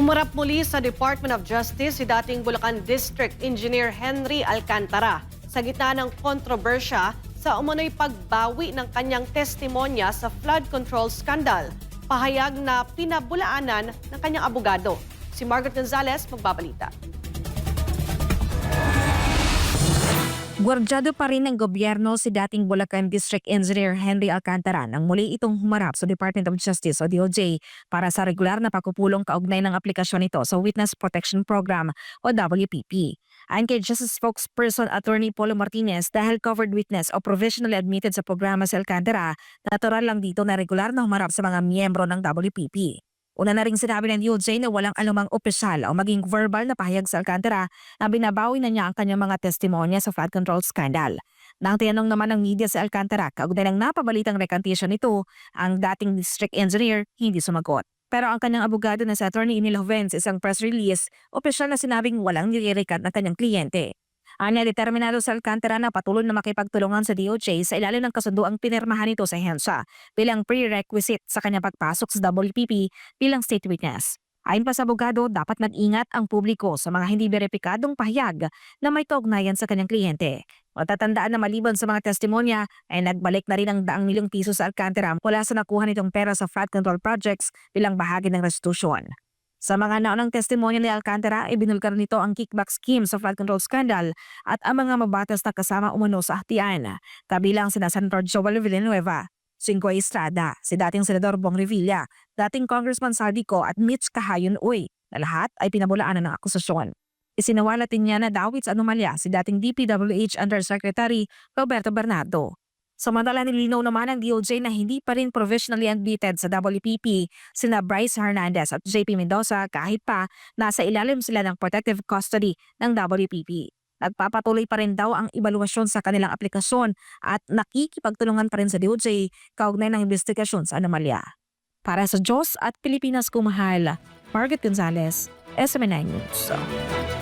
Humarap muli sa Department of Justice si dating Bulacan District Engineer Henry Alcantara sa gitna ng kontrobersya sa umano'y pagbawi ng kanyang testimonya sa flood control scandal. Pahayag na pinabulaanan ng kanyang abogado. Si Margaret Gonzalez magbabalita. Gwardyado pa rin ng gobyerno si dating Bulacan District Engineer Henry Alcantara nang muli itong humarap sa Department of Justice o DOJ para sa regular na pagpupulong kaugnay ng aplikasyon nito sa Witness Protection Program o WPP. Ayon kay Justice Spokesperson Attorney Polo Martinez, dahil covered witness o provisionally admitted sa programa si Alcantara, natural lang dito na regular na humarap sa mga miyembro ng WPP. Una na ring sinabi ng DOJ na walang anumang opisyal o maging verbal na pahayag sa Alcantara na binabawi na niya ang kanyang mga testimonya sa flood control scandal. Nang tinanong naman ng media si Alcantara kaugnay ng napabalitang recantation nito, ang dating district engineer hindi sumagot. Pero ang kanyang abogado na si Attorney Enil Joven sa isang press release, opisyal na sinabing walang nire-recant ng kanyang kliyente. Anya, determinado sa Alcantara na patuloy na makipagtulungan sa DOJ sa ilalim ng kasunduang pinirmahan nito sa hensya bilang prerequisite sa kanyang pagpasok sa WPP bilang state witness. Ayon pa sa abogado, dapat mag-ingat ang publiko sa mga hindi beripikadong pahayag na may kaugnayan sa kanyang kliyente. Matatandaan na maliban sa mga testimonya ay nagbalik na rin ang daang milyong piso sa Alcantara mula sa nakuha nitong pera sa flood control projects bilang bahagi ng restitution. Sa mga naunang testimonya ni Alcantara, ibinulgar nito ang kickback scheme sa flood control scandal at ang mga mabatas na kasama umano sa hatian, kabilang sina Senator Joel Villanueva, Cinco Estrada, si dating Senador Bong Revilla, dating Congressman Saldico at Mitch Kahayon Uy, na lahat ay pinabulaanan ng akusasyon. Isinawalat din niya na dawit sa anomalya si dating DPWH Undersecretary Roberto Bernardo. Samantala nilinaw naman ng DOJ na hindi pa rin provisionally admitted sa WPP sina Bryce Hernandez at JP Mendoza kahit pa nasa ilalim sila ng protective custody ng WPP. Nagpapatuloy pa rin daw ang ebaluasyon sa kanilang aplikasyon at nakikipagtulungan pa rin sa DOJ kaugnay ng investigasyon sa anomalya. Para sa Diyos at Pilipinas kumahal, Margaret Gonzalez, SMN9 News.